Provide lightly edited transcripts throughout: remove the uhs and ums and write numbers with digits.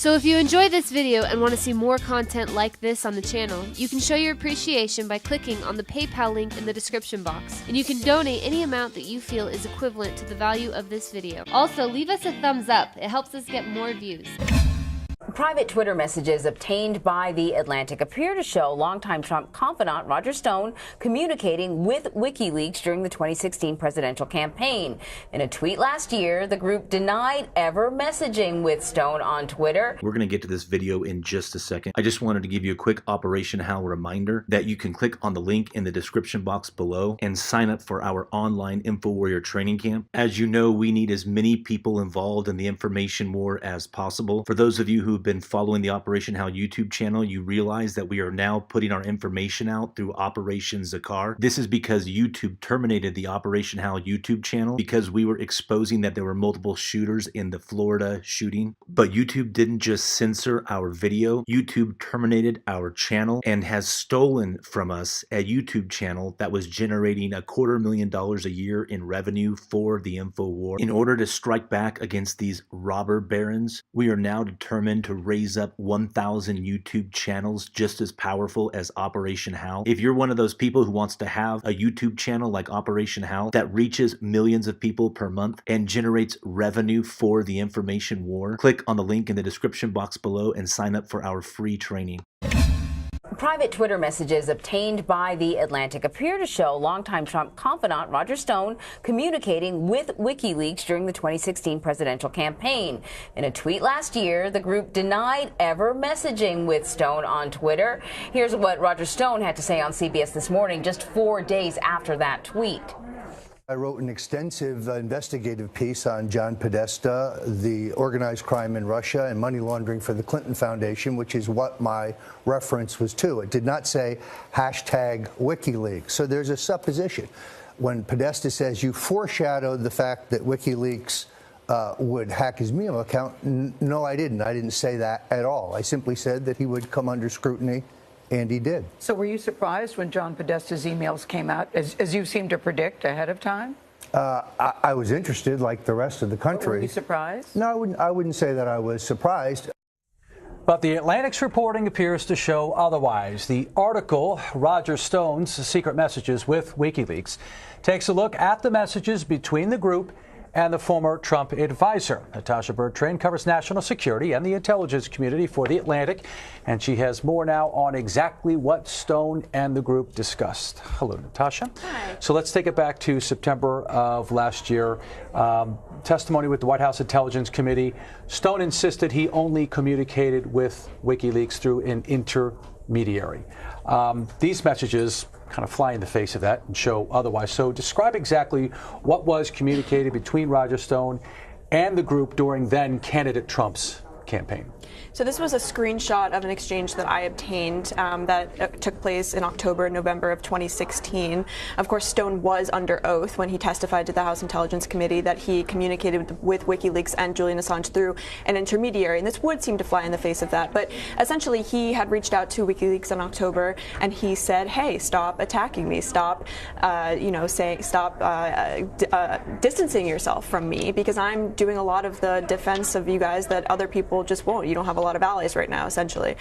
So if you enjoyed this video and want to see more content like this on the channel, you can show your appreciation by clicking on the PayPal link in the description box, and you can donate any amount that you feel is equivalent to the value of this video. Also, leave us a thumbs up. It helps us get more views. Private Twitter messages obtained by The Atlantic appear to show longtime Trump confidant Roger Stone communicating with WikiLeaks during the 2016 presidential campaign. In a tweet last year, the group denied ever messaging with Stone on Twitter. We're going to get to this video in just a second. I just wanted to give you a quick Operation Hal reminder that you can click on the link in the description box below and sign up for our online InfoWarrior training camp. As you know, we need as many people involved in the information war as possible. For those of you who've been following the Operation Hal YouTube channel, you realize that we are now putting our information out through Operation Zakar. This is because YouTube terminated the Operation Hal YouTube channel because we were exposing that there were multiple shooters in the Florida shooting. But YouTube didn't just censor our video, YouTube terminated our channel and has stolen from us a YouTube channel that was generating $250,000 a year in revenue for the InfoWar. In order to strike back against these robber barons, we are now determined to raise up 1,000 YouTube channels just as powerful as Operation Hal. If you're one of those people who wants to have a YouTube channel like Operation Hal that reaches millions of people per month and generates revenue for the information war, click on the link in the description box below and sign up for our free training. Private Twitter messages obtained by The Atlantic appear to show longtime Trump confidant Roger Stone communicating with WikiLeaks during the 2016 presidential campaign. In a tweet last year, the group denied ever messaging with Stone on Twitter. Here's what Roger Stone had to say on CBS This Morning just 4 days after that tweet. I wrote an extensive investigative piece on John Podesta, the organized crime in Russia, and money laundering for the Clinton Foundation, which is what my reference was to. It did not say hashtag WikiLeaks. So there's a supposition. When Podesta says you foreshadowed the fact that WikiLeaks would hack his email account, no, I didn't. I didn't say that at all. I simply said that he would come under scrutiny. And he did. So were you surprised when John Podesta's emails came out, as you seemed to predict ahead of time? I was interested, like the rest of the country. But were you surprised? No, I wouldn't say that I was surprised. But the Atlantic's reporting appears to show otherwise. The article, Roger Stone's Secret Messages with WikiLeaks, takes a look at the messages between the group and the former Trump advisor. Natasha Bertrand covers national security and the intelligence community for The Atlantic, and she has more now on exactly what Stone and the group discussed. Hello, Natasha. Hi. So let's take it back to September of last year. Testimony with the White House Intelligence Committee. Stone insisted he only communicated with WikiLeaks through an intermediary. These messages kind of fly in the face of that and show otherwise. So describe exactly what was communicated between Roger Stone and the group during then candidate Trump's campaign. So this was a screenshot of an exchange that I obtained that took place in October and November of 2016. Of course, Stone was under oath when he testified to the House Intelligence Committee that he communicated with WikiLeaks and Julian Assange through an intermediary, and this would seem to fly in the face of that. But essentially, he had reached out to WikiLeaks in October, and he said, "Hey, stop attacking me. Stop, distancing yourself from me, because I'm doing a lot of the defense of you guys that other people just won't. You don't have a lot of allies right now, essentially."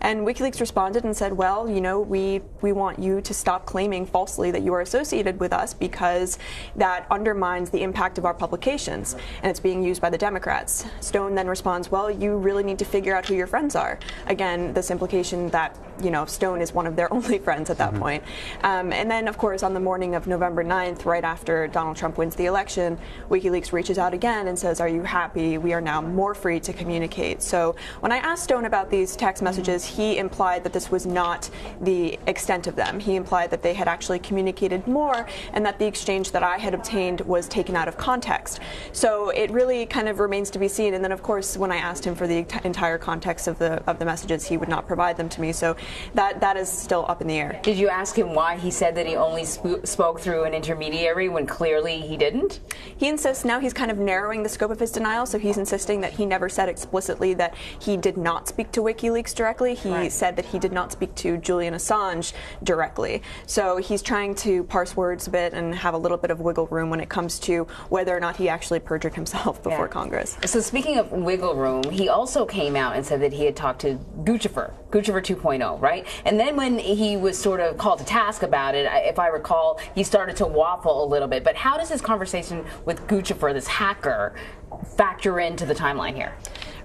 And WikiLeaks responded and said, well, you know, we want you to stop claiming falsely that you are associated with us, because that undermines the impact of our publications, and it's being used by the Democrats. Stone then responds, well, you really need to figure out who your friends are. Again, this implication that, you know, Stone is one of their only friends at that point. And then, of course, on the morning of November 9th, right after Donald Trump wins the election, WikiLeaks reaches out again and says, are you happy? We are now more free to communicate. So when I asked Stone about these text messages, he implied that this was not the extent of them. He implied that they had actually communicated more, and that the exchange that I had obtained was taken out of context. So it really kind of remains to be seen. And then, of course, when I asked him for the entire context of the messages, he would not provide them to me. So that is still up in the air. Did you ask him why he said that he only spoke through an intermediary when clearly he didn't? He insists now he's kind of narrowing the scope of his denial, so he's insisting that he never said explicitly explicitly that he did not speak to WikiLeaks directly. He said that he did not speak to Julian Assange directly. So he's trying to parse words a bit and have a little bit of wiggle room when it comes to whether or not he actually perjured himself before Congress. So speaking of wiggle room, he also came out and said that he had talked to Guccifer 2.0, right? And then when he was sort of called to task about it, if I recall, he started to waffle a little bit. But how does his conversation with Guccifer, this hacker, factor into the timeline here?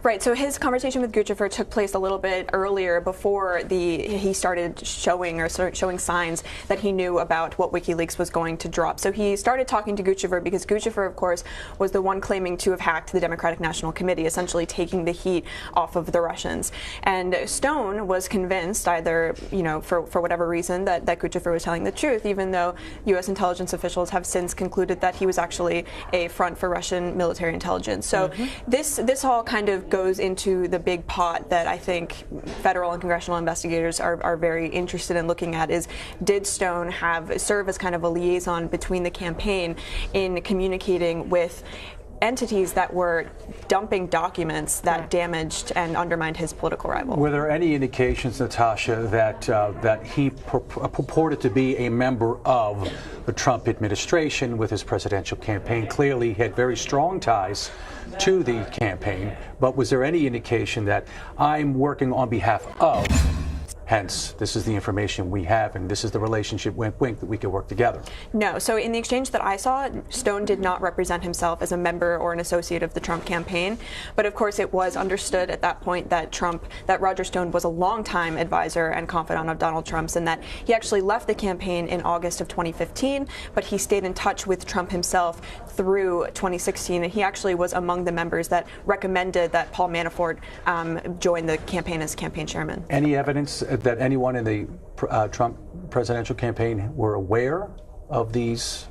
Right, so his conversation with Guccifer took place a little bit earlier before he started showing signs that he knew about what WikiLeaks was going to drop. So he started talking to Guccifer because Guccifer, of course, was the one claiming to have hacked the Democratic National Committee, essentially taking the heat off of the Russians. And Stone was convinced, either, for whatever reason, that Guccifer was telling the truth, even though U.S. intelligence officials have since concluded that he was actually a front for Russian military intelligence. So this all kind of goes into the big pot that I think federal and congressional investigators are very interested in looking at is, did Stone serve as kind of a liaison between the campaign in communicating with entities that were dumping documents that damaged and undermined his political rival? Were there any indications, Natasha, that he purported to be a member of the Trump administration with his presidential campaign? Clearly, he had very strong ties to the campaign, but was there any indication that I'm working on behalf of? Hence, this is the information we have, and this is the relationship, wink, wink, that we could work together. No. So in the exchange that I saw, Stone did not represent himself as a member or an associate of the Trump campaign. But of course, it was understood at that point that Roger Stone was a longtime advisor and confidant of Donald Trump's, and that he actually left the campaign in August of 2015, but he stayed in touch with Trump himself through 2016, and he actually was among the members that recommended that Paul Manafort join the campaign as campaign chairman. Any evidence that anyone in the Trump presidential campaign were aware of these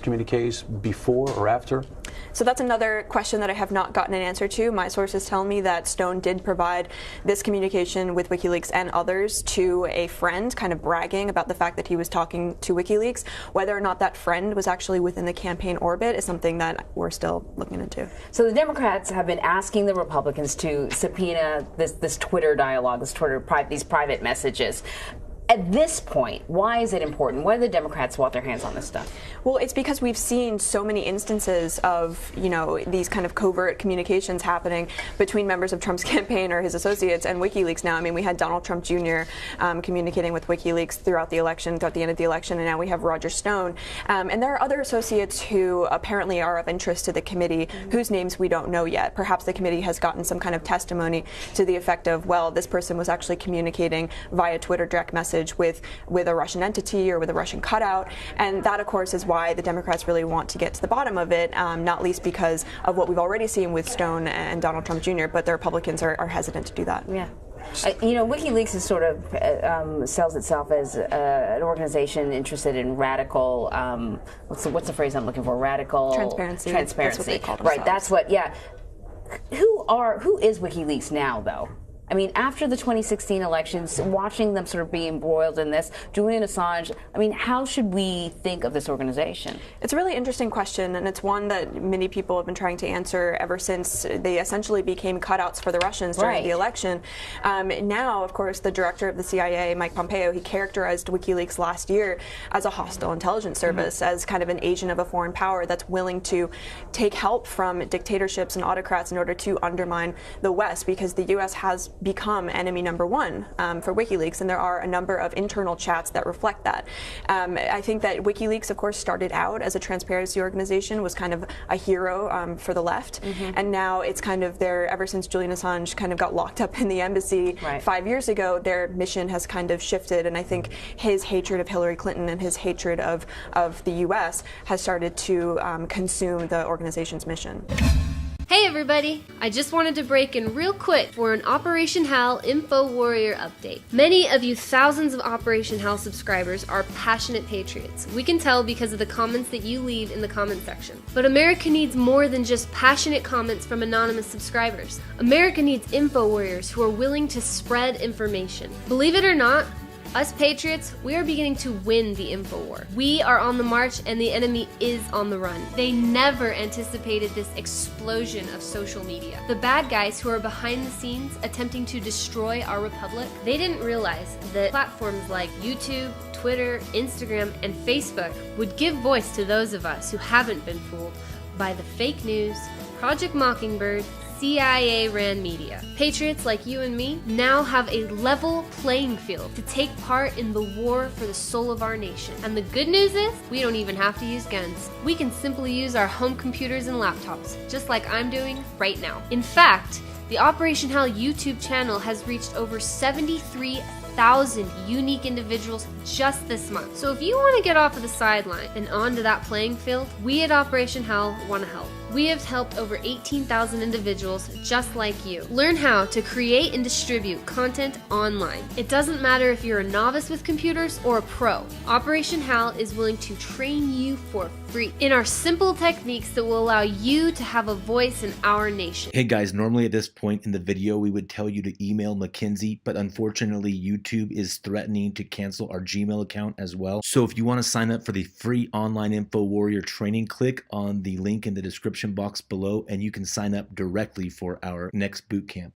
communiques before or after? So that's another question that I have not gotten an answer to. My sources tell me that Stone did provide this communication with WikiLeaks and others to a friend, kind of bragging about the fact that he was talking to WikiLeaks. Whether or not that friend was actually within the campaign orbit is something that we're still looking into. So the Democrats have been asking the Republicans to subpoena this Twitter dialogue, these private messages. At this point, why is it important? Why do the Democrats want their hands on this stuff? Well, it's because we've seen so many instances of, these kind of covert communications happening between members of Trump's campaign or his associates and WikiLeaks now. I mean, we had Donald Trump Jr. Communicating with WikiLeaks throughout the end of the election, and now we have Roger Stone. And there are other associates who apparently are of interest to the committee whose names we don't know yet. Perhaps the committee has gotten some kind of testimony to the effect of, well, this person was actually communicating via Twitter direct message with a Russian entity or with a Russian cutout. And that, of course, is why the Democrats really want to get to the bottom of it, not least because of what we've already seen with Stone and Donald Trump Jr., but the Republicans are hesitant to do that. Yeah. WikiLeaks is sort of sells itself as an organization interested in radical, what's the phrase I'm looking for? Radical transparency. That's what they call themselves. Right, that's what, yeah. Who is WikiLeaks now, though? I mean, after the 2016 elections, watching them sort of be embroiled in this, Julian Assange, I mean, how should we think of this organization? It's a really interesting question, and it's one that many people have been trying to answer ever since they essentially became cutouts for the Russians during the election. Now, of course, the director of the CIA, Mike Pompeo, he characterized WikiLeaks last year as a hostile intelligence service, as kind of an agent of a foreign power that's willing to take help from dictatorships and autocrats in order to undermine the West, because the U.S. has become enemy number one for WikiLeaks, and there are a number of internal chats that reflect that. I think that WikiLeaks, of course, started out as a transparency organization, was kind of a hero for the left, and now it's kind of ever since Julian Assange kind of got locked up in the embassy 5 years ago, their mission has kind of shifted, and I think his hatred of Hillary Clinton and his hatred of the U.S. has started to consume the organization's mission. Hey everybody! I just wanted to break in real quick for an Operation HAL Info Warrior update. Many of you thousands of Operation HAL subscribers are passionate patriots. We can tell because of the comments that you leave in the comment section. But America needs more than just passionate comments from anonymous subscribers. America needs info warriors who are willing to spread information. Believe it or not, Us Patriots, we are beginning to win the info war. We are on the march and the enemy is on the run. They never anticipated this explosion of social media. The bad guys who are behind the scenes attempting to destroy our republic, they didn't realize that platforms like YouTube, Twitter, Instagram, and Facebook would give voice to those of us who haven't been fooled by the fake news, Project Mockingbird, CIA-ran media. Patriots like you and me now have a level playing field to take part in the war for the soul of our nation. And the good news is, we don't even have to use guns. We can simply use our home computers and laptops, just like I'm doing right now. In fact, the Operation Hal YouTube channel has reached over 73,000 unique individuals just this month. So if you want to get off of the sideline and onto that playing field, we at Operation Hal want to help. We have helped over 18,000 individuals just like you learn how to create and distribute content online. It doesn't matter if you're a novice with computers or a pro. Operation Hal is willing to train you for free in our simple techniques that will allow you to have a voice in our nation. Hey guys, normally at this point in the video we would tell you to email Mackenzie, but unfortunately YouTube is threatening to cancel our Gmail account as well. So if you want to sign up for the free online Info Warrior training, click on the link in the description box below and you can sign up directly for our next boot camp.